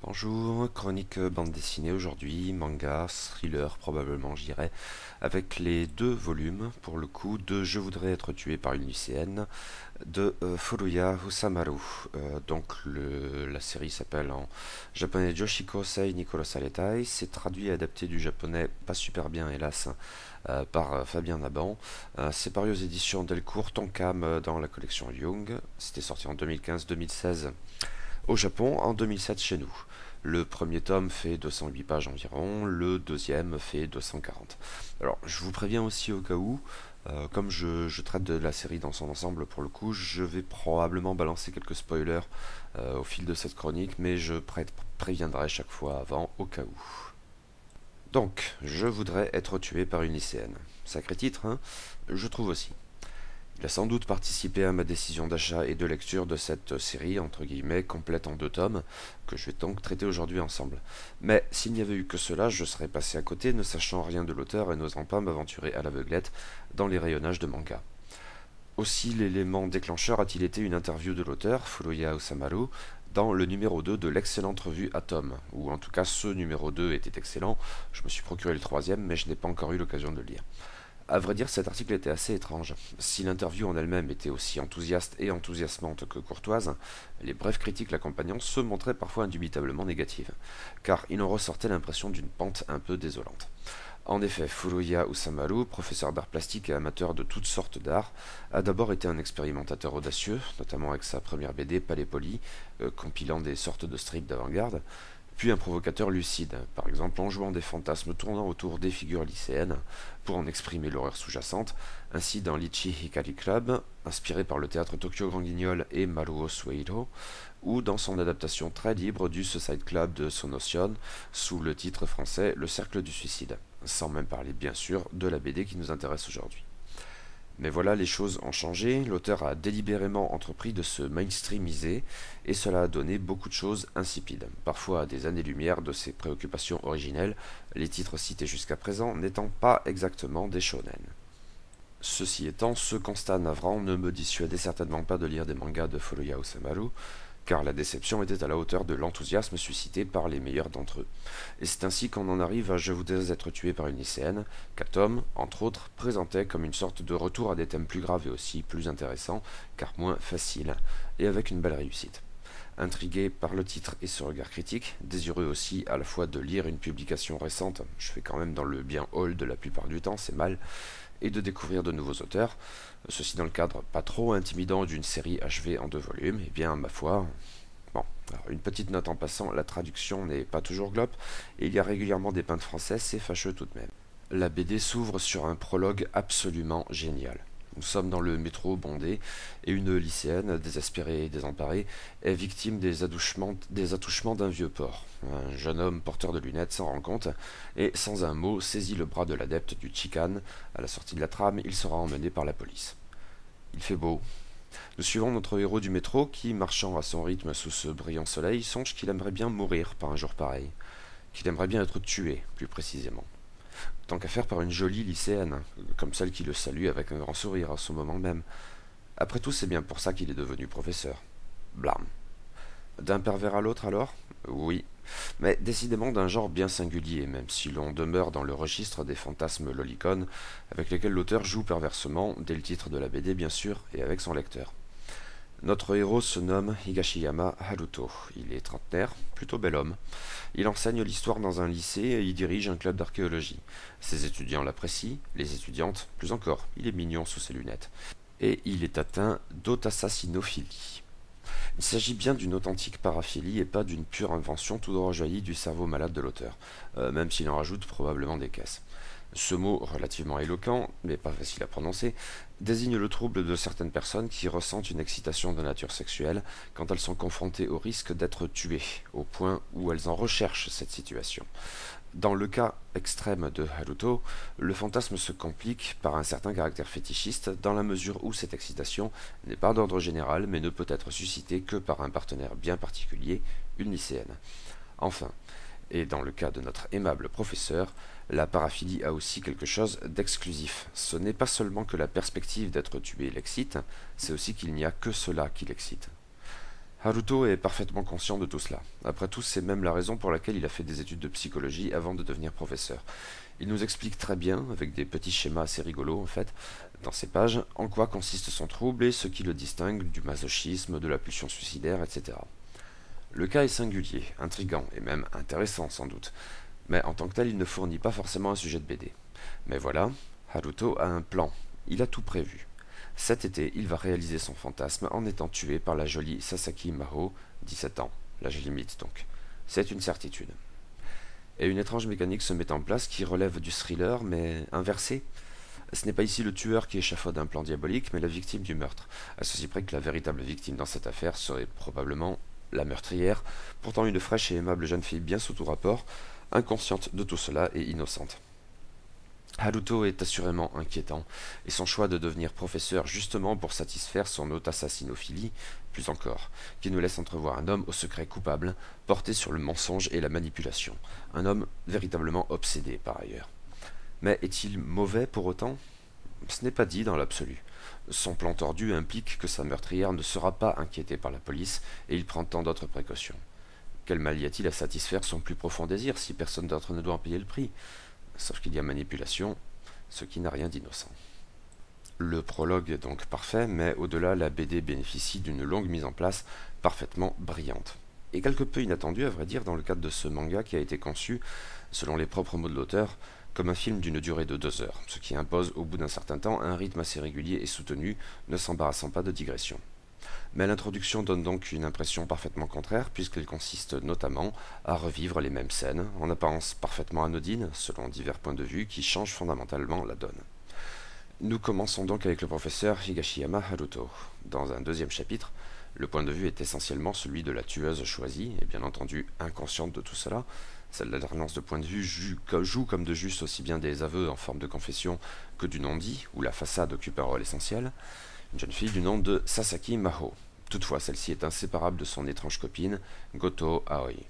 Bonjour, chronique bande dessinée aujourd'hui, manga, thriller probablement je dirais, avec les deux volumes pour le coup de Je voudrais être tué par une lycéenne de Furuya Usamaru. La série s'appelle en japonais Joshiko Sei Nikoro Saretai, c'est traduit et adapté du japonais pas super bien hélas par Fabien Naban. C'est paru aux éditions Delcourt, Tonkam dans la collection Young, c'était sorti en 2015-2016 au Japon, en 2007 chez nous. Le premier tome fait 208 pages environ, le deuxième fait 240. Alors, je vous préviens aussi au cas où, comme je traite de la série dans son ensemble pour le coup, je vais probablement balancer quelques spoilers au fil de cette chronique, mais je préviendrai chaque fois avant au cas où. Donc, je voudrais être tué par une lycéenne. Sacré titre, hein? Je trouve aussi. Il a sans doute participé à ma décision d'achat et de lecture de cette série, entre guillemets, complète en deux tomes, que je vais donc traiter aujourd'hui ensemble. Mais s'il n'y avait eu que cela, je serais passé à côté, ne sachant rien de l'auteur et n'osant pas m'aventurer à l'aveuglette dans les rayonnages de manga. Aussi, l'élément déclencheur a-t-il été une interview de l'auteur, Furuya Usamaru, dans le numéro 2 de l'excellente revue Atom, ou en tout cas ce numéro 2 était excellent, je me suis procuré le troisième, mais je n'ai pas encore eu l'occasion de le lire. À vrai dire, cet article était assez étrange. Si l'interview en elle-même était aussi enthousiaste et enthousiasmante que courtoise, les brèves critiques l'accompagnant se montraient parfois indubitablement négatives, car il en ressortait l'impression d'une pente un peu désolante. En effet, Furuya Usamaru, professeur d'art plastique et amateur de toutes sortes d'art, a d'abord été un expérimentateur audacieux, notamment avec sa première BD Palais Poli, compilant des sortes de strips d'avant-garde, puis un provocateur lucide, par exemple en jouant des fantasmes tournant autour des figures lycéennes pour en exprimer l'horreur sous-jacente, ainsi dans l'Ichi Hikari Club, inspiré par le théâtre Tokyo Grand Guignol et Maruo Sueiro, ou dans son adaptation très libre du Suicide Club de Sonotion, sous le titre français Le Cercle du Suicide, sans même parler bien sûr de la BD qui nous intéresse aujourd'hui. Mais voilà, les choses ont changé, l'auteur a délibérément entrepris de se mainstreamiser, et cela a donné beaucoup de choses insipides, parfois à des années-lumière de ses préoccupations originelles, les titres cités jusqu'à présent n'étant pas exactement des shonen. Ceci étant, ce constat navrant ne me dissuadait certainement pas de lire des mangas de Furuya Usamaru, car la déception était à la hauteur de l'enthousiasme suscité par les meilleurs d'entre eux. Et c'est ainsi qu'on en arrive à Je voudrais être tué par une lycéenne, qu'Atom, entre autres, présentait comme une sorte de retour à des thèmes plus graves et aussi plus intéressants, car moins faciles, et avec une belle réussite. Intrigué par le titre et ce regard critique, désireux aussi à la fois de lire une publication récente, je fais quand même dans le bien hold la plupart du temps, c'est mal, et de découvrir de nouveaux auteurs, ceci dans le cadre pas trop intimidant d'une série achevée en deux volumes, et bien ma foi... Bon, alors une petite note en passant, la traduction n'est pas toujours glop, et il y a régulièrement des peintes françaises, c'est fâcheux tout de même. La BD s'ouvre sur un prologue absolument génial. Nous sommes dans le métro bondé, et une lycéenne, désespérée et désemparée, est victime des attouchements d'un vieux porc. Un jeune homme porteur de lunettes s'en rend compte, et sans un mot saisit le bras de l'adepte du Chikan. À la sortie de la trame, il sera emmené par la police. Il fait beau. Nous suivons notre héros du métro qui, marchant à son rythme sous ce brillant soleil, songe qu'il aimerait bien mourir par un jour pareil. Qu'il aimerait bien être tué, plus précisément. Tant qu'à faire par une jolie lycéenne, comme celle qui le salue avec un grand sourire à ce moment même. Après tout, c'est bien pour ça qu'il est devenu professeur. Blâme. D'un pervers à l'autre alors? Oui. Mais décidément d'un genre bien singulier, même si l'on demeure dans le registre des fantasmes lolicones, avec lesquels l'auteur joue perversement, dès le titre de la BD bien sûr, et avec son lecteur. Notre héros se nomme Higashiyama Haruto. Il est trentenaire, plutôt bel homme. Il enseigne l'histoire dans un lycée et y dirige un club d'archéologie. Ses étudiants l'apprécient, les étudiantes plus encore. Il est mignon sous ses lunettes. Et il est atteint d'autassasinophilie. Il s'agit bien d'une authentique paraphilie et pas d'une pure invention tout droit jaillie du cerveau malade de l'auteur, même s'il en rajoute probablement des caisses. Ce mot, relativement éloquent, mais pas facile à prononcer, désigne le trouble de certaines personnes qui ressentent une excitation de nature sexuelle quand elles sont confrontées au risque d'être tuées, au point où elles en recherchent cette situation. Dans le cas extrême de Haruto, le fantasme se complique par un certain caractère fétichiste dans la mesure où cette excitation n'est pas d'ordre général mais ne peut être suscitée que par un partenaire bien particulier, une lycéenne. Enfin, et dans le cas de notre aimable professeur, la paraphilie a aussi quelque chose d'exclusif. Ce n'est pas seulement que la perspective d'être tué l'excite, c'est aussi qu'il n'y a que cela qui l'excite. Haruto est parfaitement conscient de tout cela. Après tout, c'est même la raison pour laquelle il a fait des études de psychologie avant de devenir professeur. Il nous explique très bien, avec des petits schémas assez rigolos en fait, dans ces pages, en quoi consiste son trouble et ce qui le distingue du masochisme, de la pulsion suicidaire, etc. Le cas est singulier, intrigant et même intéressant sans doute, mais en tant que tel il ne fournit pas forcément un sujet de BD. Mais voilà, Haruto a un plan, il a tout prévu. Cet été, il va réaliser son fantasme en étant tué par la jolie Sasaki Maho, 17 ans, l'âge limite donc. C'est une certitude. Et une étrange mécanique se met en place qui relève du thriller, mais inversé. Ce n'est pas ici le tueur qui échafaude un plan diabolique, mais la victime du meurtre, à ceci près que la véritable victime dans cette affaire serait probablement la meurtrière, pourtant une fraîche et aimable jeune fille bien sous tout rapport, inconsciente de tout cela et innocente. Haruto est assurément inquiétant, et son choix de devenir professeur justement pour satisfaire son haute assassinophilie, plus encore, qui nous laisse entrevoir un homme au secret coupable, porté sur le mensonge et la manipulation, un homme véritablement obsédé par ailleurs. Mais est-il mauvais pour autant? Ce n'est pas dit dans l'absolu. Son plan tordu implique que sa meurtrière ne sera pas inquiétée par la police, et il prend tant d'autres précautions. Quel mal y a-t-il à satisfaire son plus profond désir si personne d'autre ne doit en payer le prix? Sauf qu'il y a manipulation, ce qui n'a rien d'innocent. Le prologue est donc parfait, mais au-delà, la BD bénéficie d'une longue mise en place parfaitement brillante. Et quelque peu inattendue, à vrai dire, dans le cadre de ce manga qui a été conçu, selon les propres mots de l'auteur, comme un film d'une durée de 2 heures, ce qui impose au bout d'un certain temps un rythme assez régulier et soutenu, ne s'embarrassant pas de digression. Mais l'introduction donne donc une impression parfaitement contraire, puisqu'elle consiste notamment à revivre les mêmes scènes, en apparence parfaitement anodines, selon divers points de vue, qui changent fondamentalement la donne. Nous commençons donc avec le professeur Higashiyama Haruto. Dans un deuxième chapitre, le point de vue est essentiellement celui de la tueuse choisie, et bien entendu inconsciente de tout cela. Cette alternance de point de vue joue comme de juste aussi bien des aveux en forme de confession que du non-dit, où la façade occupe un rôle essentiel. Une jeune fille du nom de Sasaki Maho. Toutefois, celle-ci est inséparable de son étrange copine, Goto Aoi.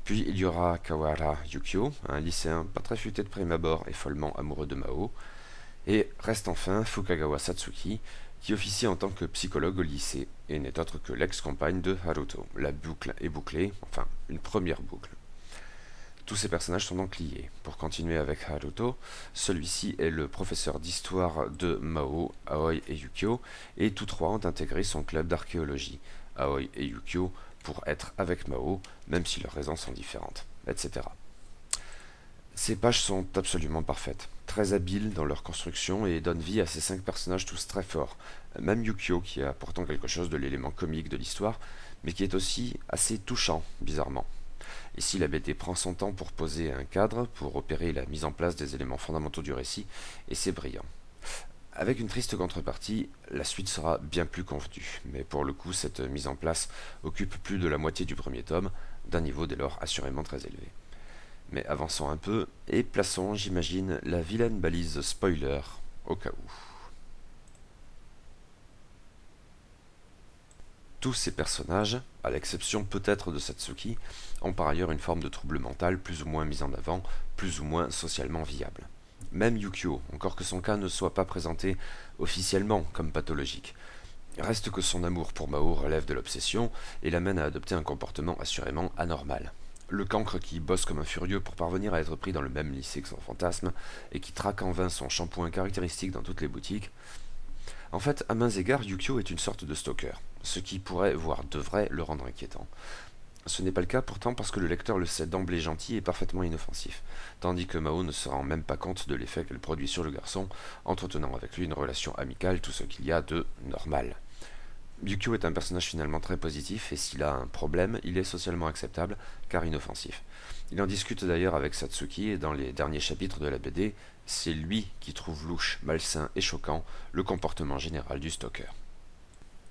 Puis il y aura Kawara Yukio, un lycéen pas très futé de prime abord et follement amoureux de Mao. Et reste enfin Fukagawa Satsuki, qui officie en tant que psychologue au lycée, et n'est autre que l'ex-compagne de Haruto. La boucle est bouclée, enfin, une première boucle. Tous ces personnages sont donc liés. Pour continuer avec Haruto, celui-ci est le professeur d'histoire de Mao, Aoi et Yukio, et tous trois ont intégré son club d'archéologie, Aoi et Yukio, pour être avec Mao, même si leurs raisons sont différentes, etc. Ces pages sont absolument parfaites, très habiles dans leur construction et donnent vie à ces 5 personnages tous très forts, même Yukio qui a pourtant quelque chose de l'élément comique de l'histoire, mais qui est aussi assez touchant, bizarrement. Ici, la BD prend son temps pour poser un cadre, pour opérer la mise en place des éléments fondamentaux du récit, et c'est brillant. Avec une triste contrepartie, la suite sera bien plus convenue, mais pour le coup, cette mise en place occupe plus de la moitié du premier tome, d'un niveau dès lors assurément très élevé. Mais avançons un peu, et plaçons, j'imagine, la vilaine balise spoiler, au cas où. Tous ces personnages, à l'exception peut-être de Satsuki, ont par ailleurs une forme de trouble mental plus ou moins mise en avant, plus ou moins socialement viable. Même Yukio, encore que son cas ne soit pas présenté officiellement comme pathologique. Reste que son amour pour Mao relève de l'obsession et l'amène à adopter un comportement assurément anormal. Le cancre qui bosse comme un furieux pour parvenir à être pris dans le même lycée que son fantasme et qui traque en vain son shampoing caractéristique dans toutes les boutiques. En fait, à mains égards, Yukio est une sorte de stalker, ce qui pourrait, voire devrait, le rendre inquiétant. Ce n'est pas le cas pourtant parce que le lecteur le sait d'emblée gentil et parfaitement inoffensif, tandis que Mao ne se rend même pas compte de l'effet qu'elle produit sur le garçon, entretenant avec lui une relation amicale, tout ce qu'il y a de normal. Yukio est un personnage finalement très positif, et s'il a un problème, il est socialement acceptable, car inoffensif. Il en discute d'ailleurs avec Satsuki, et dans les derniers chapitres de la BD, c'est lui qui trouve louche, malsain et choquant le comportement général du stalker.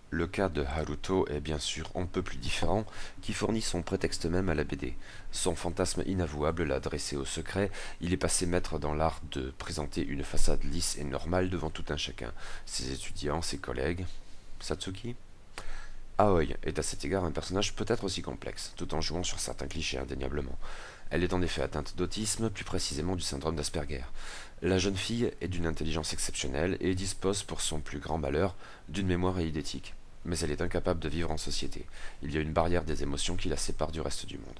Le cas de Haruto est bien sûr un peu plus différent, qui fournit son prétexte même à la BD. Son fantasme inavouable l'a dressé au secret, il est passé maître dans l'art de présenter une façade lisse et normale devant tout un chacun, ses étudiants, ses collègues. Satsuki Aoi est à cet égard un personnage peut-être aussi complexe, tout en jouant sur certains clichés indéniablement. Elle est en effet atteinte d'autisme, plus précisément du syndrome d'Asperger. La jeune fille est d'une intelligence exceptionnelle et dispose pour son plus grand malheur d'une mémoire eidétique. mais elle est incapable de vivre en société. Il y a une barrière des émotions qui la sépare du reste du monde.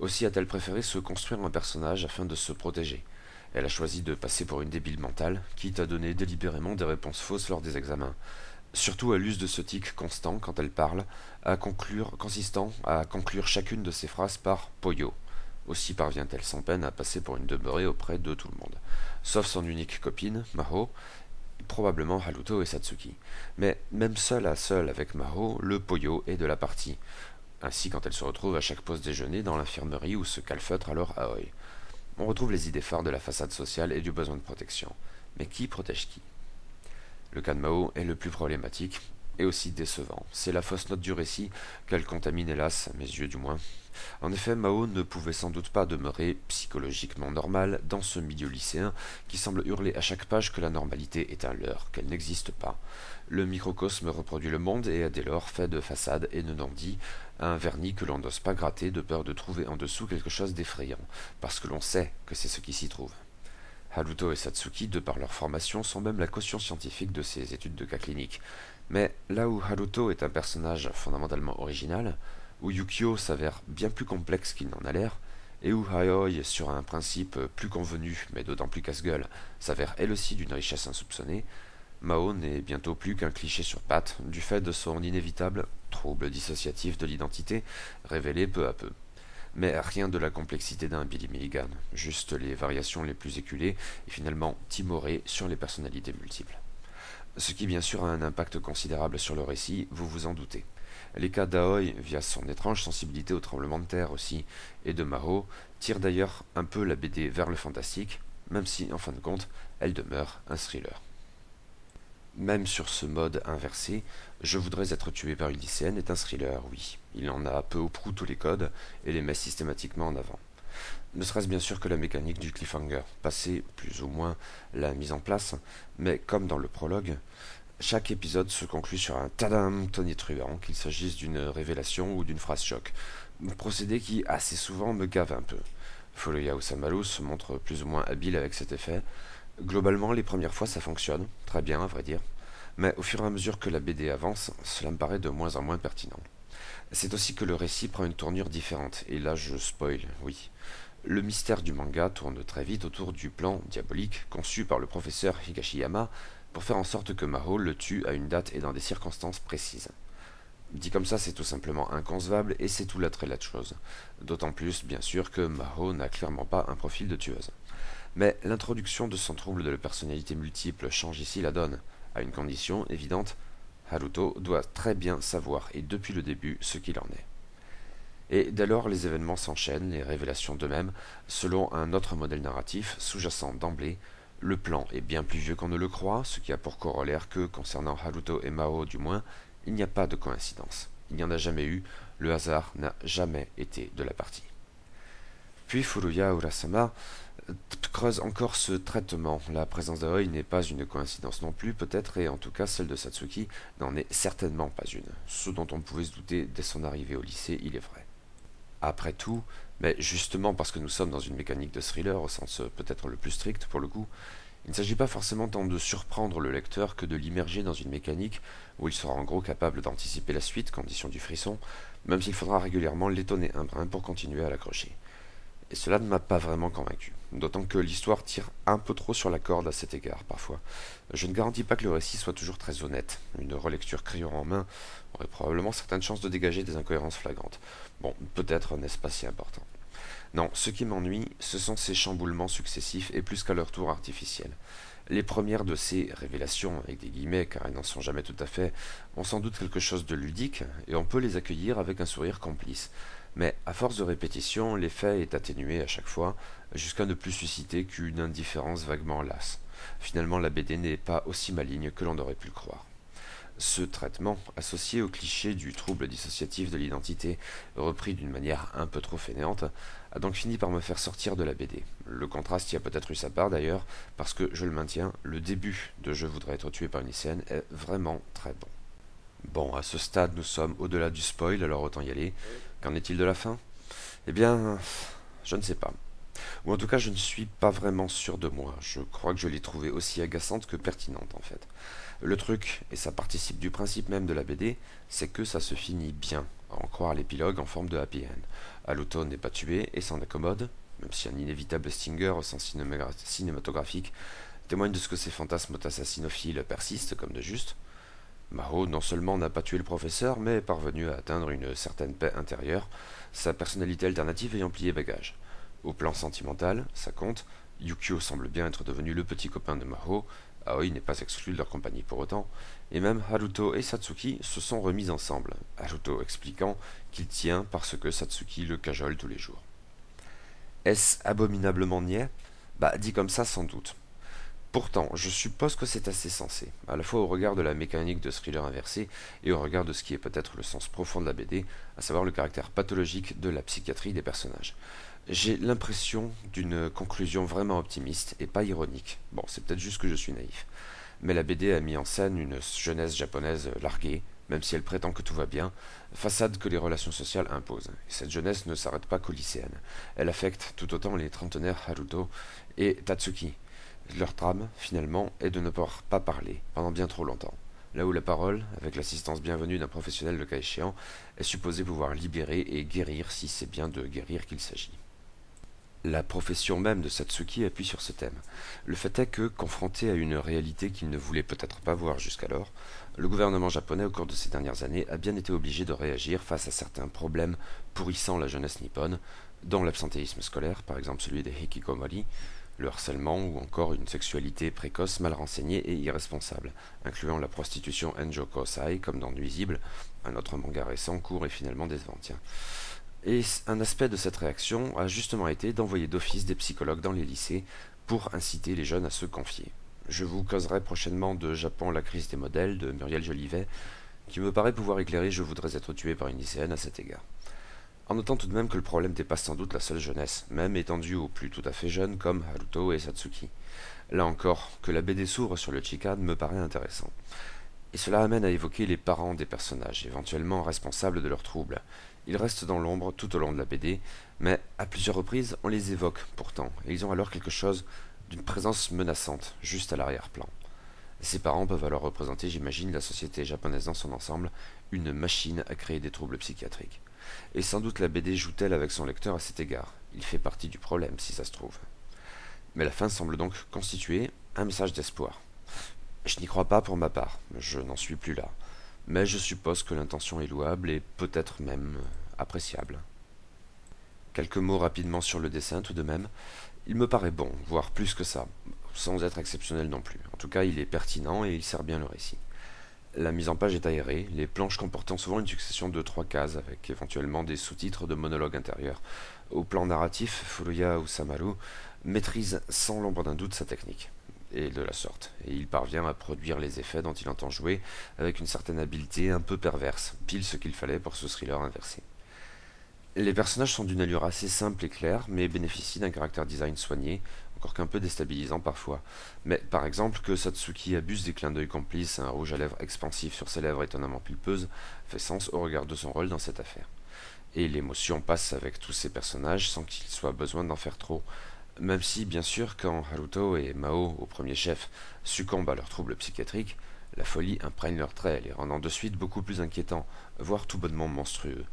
Aussi a-t-elle préféré se construire un personnage afin de se protéger. Elle a choisi de passer pour une débile mentale, quitte à donner délibérément des réponses fausses lors des examens. Surtout elle use de ce tic constant quand elle parle, consistant à conclure chacune de ses phrases par pollo. Aussi parvient-elle sans peine à passer pour une demeurée auprès de tout le monde. Sauf son unique copine, Maho, probablement Haruto et Satsuki. Mais même seule à seule avec Maho, le pollo est de la partie. Ainsi quand elle se retrouve à chaque pause déjeuner dans l'infirmerie où se calfeutre alors Aoi. On retrouve les idées phares de la façade sociale et du besoin de protection. Mais qui protège qui? Le cas de Mao est le plus problématique et aussi décevant. C'est la fausse note du récit qu'elle contamine hélas, à mes yeux du moins. En effet, Mao ne pouvait sans doute pas demeurer psychologiquement normal dans ce milieu lycéen qui semble hurler à chaque page que la normalité est un leurre, qu'elle n'existe pas. Le microcosme reproduit le monde et est dès lors fait de façade et de non-dit, un vernis que l'on n'ose pas gratter de peur de trouver en dessous quelque chose d'effrayant, parce que l'on sait que c'est ce qui s'y trouve. Haruto et Satsuki, de par leur formation, sont même la caution scientifique de ces études de cas cliniques. Mais là où Haruto est un personnage fondamentalement original, où Yukio s'avère bien plus complexe qu'il n'en a l'air, et où Aoi, sur un principe plus convenu, mais d'autant plus casse-gueule, s'avère elle aussi d'une richesse insoupçonnée, Mao n'est bientôt plus qu'un cliché sur pattes, du fait de son inévitable trouble dissociatif de l'identité, révélé peu à peu. Mais rien de la complexité d'un Billy Milligan, juste les variations les plus éculées et finalement timorées sur les personnalités multiples. Ce qui bien sûr a un impact considérable sur le récit, vous vous en doutez. Les cas d'Aoi, via son étrange sensibilité au tremblement de terre aussi, et de Maho, tirent d'ailleurs un peu la BD vers le fantastique, même si, en fin de compte, elle demeure un thriller. Même sur ce mode inversé, Je voudrais être tué par une lycéenne est un thriller, oui. Il en a peu ou prou tous les codes et les met systématiquement en avant. Ne serait-ce bien sûr que la mécanique du cliffhanger, passer plus ou moins la mise en place, mais comme dans le prologue, chaque épisode se conclut sur un tadam tonitruant, qu'il s'agisse d'une révélation ou d'une phrase choc. Procédé qui assez souvent me gave un peu. Furuya Usamaru se montre plus ou moins habile avec cet effet. Globalement, les premières fois ça fonctionne, très bien à vrai dire, mais au fur et à mesure que la BD avance, cela me paraît de moins en moins pertinent. C'est aussi que le récit prend une tournure différente, et là je spoil, oui. Le mystère du manga tourne très vite autour du plan diabolique conçu par le professeur Higashiyama pour faire en sorte que Maho le tue à une date et dans des circonstances précises. Dit comme ça, c'est tout simplement inconcevable et c'est tout l'attrait de la chose. D'autant plus, bien sûr, que Maho n'a clairement pas un profil de tueuse. Mais l'introduction de son trouble de la personnalité multiple change ici la donne, à une condition évidente, Haruto doit très bien savoir, et depuis le début, ce qu'il en est. Et dès lors, les événements s'enchaînent, les révélations d'eux-mêmes, selon un autre modèle narratif sous-jacent d'emblée. Le plan est bien plus vieux qu'on ne le croit, ce qui a pour corollaire que, concernant Haruto et Mao du moins, il n'y a pas de coïncidence. Il n'y en a jamais eu, le hasard n'a jamais été de la partie. Puis Furuya Urasama creuse encore ce traitement. La présence d'Aoi n'est pas une coïncidence non plus, peut-être, et en tout cas celle de Satsuki n'en est certainement pas une. Ce dont on pouvait se douter dès son arrivée au lycée, il est vrai. Après tout, mais justement parce que nous sommes dans une mécanique de thriller au sens peut-être le plus strict pour le coup, il ne s'agit pas forcément tant de surprendre le lecteur que de l'immerger dans une mécanique où il sera en gros capable d'anticiper la suite, condition du frisson, même s'il faudra régulièrement l'étonner un brin pour continuer à l'accrocher. Et cela ne m'a pas vraiment convaincu, d'autant que l'histoire tire un peu trop sur la corde à cet égard parfois. Je ne garantis pas que le récit soit toujours très honnête. Une relecture crayon en main aurait probablement certaines chances de dégager des incohérences flagrantes. Bon, peut-être n'est-ce pas si important. Non, ce qui m'ennuie, ce sont ces chamboulements successifs et plus qu'à leur tour artificiels. Les premières de ces révélations, avec des guillemets car elles n'en sont jamais tout à fait, ont sans doute quelque chose de ludique et on peut les accueillir avec un sourire complice. Mais à force de répétition, l'effet est atténué à chaque fois, jusqu'à ne plus susciter qu'une indifférence vaguement lasse. Finalement, la BD n'est pas aussi maligne que l'on aurait pu le croire. Ce traitement, associé au cliché du trouble dissociatif de l'identité, repris d'une manière un peu trop fainéante, a donc fini par me faire sortir de la BD. Le contraste y a peut-être eu sa part d'ailleurs, parce que, je le maintiens, le début de Je voudrais être tué par une lycéenne est vraiment très bon. Bon, à ce stade, nous sommes au-delà du spoil, alors autant y aller. Qu'en est-il de la fin? Eh bien, je ne sais pas. Ou en tout cas, je ne suis pas vraiment sûr de moi. Je crois que je l'ai trouvée aussi agaçante que pertinente en fait. Le truc, et ça participe du principe même de la BD, c'est que ça se finit bien, à en croire l'épilogue en forme de happy end. Haruto n'est pas tué et s'en accommode, même si un inévitable stinger au sens cinématographique témoigne de ce que ces fantasmes assassinophiles persistent comme de juste. Mao non seulement n'a pas tué le professeur, mais est parvenu à atteindre une certaine paix intérieure, sa personnalité alternative ayant plié bagage. Au plan sentimental, ça compte, Yukio semble bien être devenu le petit copain de Mao, Aoi n'est pas exclu de leur compagnie pour autant, et même Haruto et Satsuki se sont remis ensemble, Haruto expliquant qu'il tient parce que Satsuki le cajole tous les jours. Est-ce abominablement niais? Bah, dit comme ça, sans doute. Pourtant, je suppose que c'est assez sensé, à la fois au regard de la mécanique de thriller inversé et au regard de ce qui est peut-être le sens profond de la BD, à savoir le caractère pathologique de la psychiatrie des personnages. J'ai l'impression d'une conclusion vraiment optimiste et pas ironique. Bon, c'est peut-être juste que je suis naïf. Mais la BD a mis en scène une jeunesse japonaise larguée, même si elle prétend que tout va bien, façade que les relations sociales imposent. Et cette jeunesse ne s'arrête pas qu'aux lycéennes. Elle affecte tout autant les trentenaires Haruto et Tatsuki. Leur trame, finalement, est de ne pas parler pendant bien trop longtemps. Là où la parole, avec l'assistance bienvenue d'un professionnel le cas échéant, est supposée pouvoir libérer et guérir si c'est bien de guérir qu'il s'agit. La profession même de Satsuki appuie sur ce thème. Le fait est que, confronté à une réalité qu'il ne voulait peut-être pas voir jusqu'alors, le gouvernement japonais au cours de ces dernières années a bien été obligé de réagir face à certains problèmes pourrissant la jeunesse nippone, dont l'absentéisme scolaire, par exemple celui des hikikomori, le harcèlement ou encore une sexualité précoce mal renseignée et irresponsable, incluant la prostitution Enjo Kosai comme dans Nuisible, un autre manga récent, court et finalement décevant. Tiens. Et un aspect de cette réaction a justement été d'envoyer d'office des psychologues dans les lycées pour inciter les jeunes à se confier. Je vous causerai prochainement de Japon, la crise des modèles de Muriel Jolivet, qui me paraît pouvoir éclairer Je voudrais être tué par une lycéenne à cet égard. En notant tout de même que le problème dépasse sans doute la seule jeunesse, même étendue aux plus tout à fait jeunes comme Haruto et Satsuki. Là encore, que la BD s'ouvre sur le Chikan me paraît intéressant. Et cela amène à évoquer les parents des personnages, éventuellement responsables de leurs troubles. Ils restent dans l'ombre tout au long de la BD, mais à plusieurs reprises on les évoque pourtant, et ils ont alors quelque chose d'une présence menaçante, juste à l'arrière-plan. Ces parents peuvent alors représenter, j'imagine, la société japonaise dans son ensemble, une machine à créer des troubles psychiatriques. Et sans doute la BD joue-t-elle avec son lecteur à cet égard. Il fait partie du problème, si ça se trouve. Mais la fin semble donc constituer un message d'espoir. Je n'y crois pas pour ma part, je n'en suis plus là. Mais je suppose que l'intention est louable et peut-être même appréciable. Quelques mots rapidement sur le dessin tout de même. Il me paraît bon, voire plus que ça, sans être exceptionnel non plus. En tout cas, il est pertinent et il sert bien le récit. La mise en page est aérée, les planches comportant souvent une succession de 3 cases, avec éventuellement des sous-titres de monologues intérieurs. Au plan narratif, Furuya Usamaru maîtrise sans l'ombre d'un doute sa technique, et de la sorte, et il parvient à produire les effets dont il entend jouer avec une certaine habileté un peu perverse, pile ce qu'il fallait pour ce thriller inversé. Les personnages sont d'une allure assez simple et claire, mais bénéficient d'un caractère design soigné, encore qu'un peu déstabilisant parfois. Mais par exemple, que Satsuki abuse des clins d'œil complices, un rouge à lèvres expansif sur ses lèvres étonnamment pulpeuses, fait sens au regard de son rôle dans cette affaire. Et l'émotion passe avec tous ces personnages sans qu'il soit besoin d'en faire trop. Même si, bien sûr, quand Haruto et Mao, au premier chef, succombent à leurs troubles psychiatriques, la folie imprègne leurs traits, les rendant de suite beaucoup plus inquiétants, voire tout bonnement monstrueux.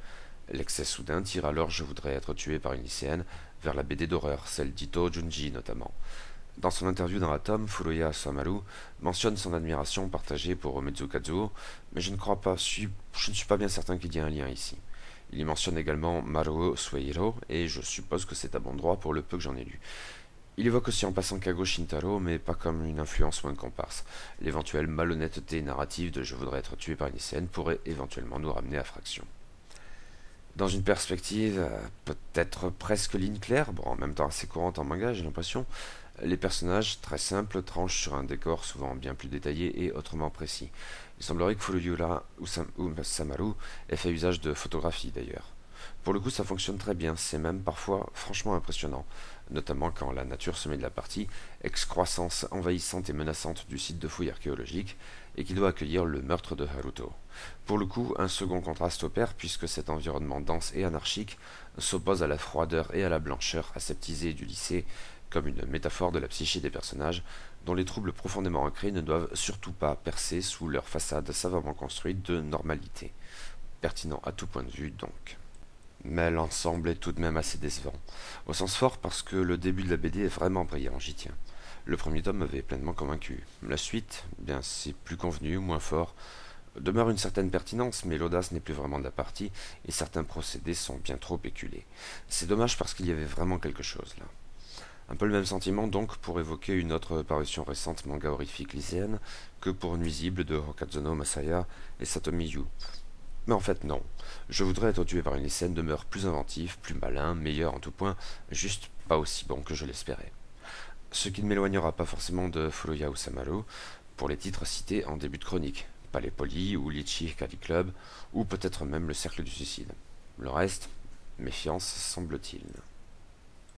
L'excès soudain tire alors Je voudrais être tué par une lycéenne vers la BD d'horreur, celle d'Ito Junji notamment. Dans son interview dans Atom, Furuya Samaru mentionne son admiration partagée pour Umezu Kazuo, mais je ne suis pas bien certain qu'il y ait un lien ici. Il y mentionne également Maruo Suehiro, et je suppose que c'est à bon droit pour le peu que j'en ai lu. Il évoque aussi en passant Kago Shintaro, mais pas comme une influence ou une comparse. L'éventuelle malhonnêteté narrative de Je voudrais être tué par une lycéenne pourrait éventuellement nous ramener à Fraction. Dans une perspective peut-être presque ligne claire, bon, en même temps assez courante en manga, j'ai l'impression, les personnages, très simples, tranchent sur un décor souvent bien plus détaillé et autrement précis. Il semblerait que Furuya Samaru ait fait usage de photographie d'ailleurs. Pour le coup, ça fonctionne très bien, c'est même parfois franchement impressionnant, notamment quand la nature se met de la partie, excroissance envahissante et menaçante du site de fouilles archéologiques, et qui doit accueillir le meurtre de Haruto. Pour le coup, un second contraste opère puisque cet environnement dense et anarchique s'oppose à la froideur et à la blancheur aseptisée du lycée comme une métaphore de la psyché des personnages dont les troubles profondément ancrés ne doivent surtout pas percer sous leur façade savamment construite de normalité. Pertinent à tout point de vue donc. Mais l'ensemble est tout de même assez décevant. Au sens fort parce que le début de la BD est vraiment brillant, j'y tiens. Le premier tome m'avait pleinement convaincu. La suite, bien c'est plus convenu, moins fort. Demeure une certaine pertinence, mais l'audace n'est plus vraiment de la partie, et certains procédés sont bien trop éculés. C'est dommage parce qu'il y avait vraiment quelque chose là. Un peu le même sentiment donc pour évoquer une autre parution récente manga horrifique lycéenne que pour Nuisible de Hokazono Masaya et Satomi Yu. Mais en fait non. Je voudrais être tué par une lycéenne demeure plus inventif, plus malin, meilleur en tout point, juste pas aussi bon que je l'espérais. Ce qui ne m'éloignera pas forcément de Furuya Usamaru pour les titres cités en début de chronique, Palais Poli ou Litchi Hikari Club, ou peut-être même le Cercle du Suicide. Le reste, méfiance semble-t-il.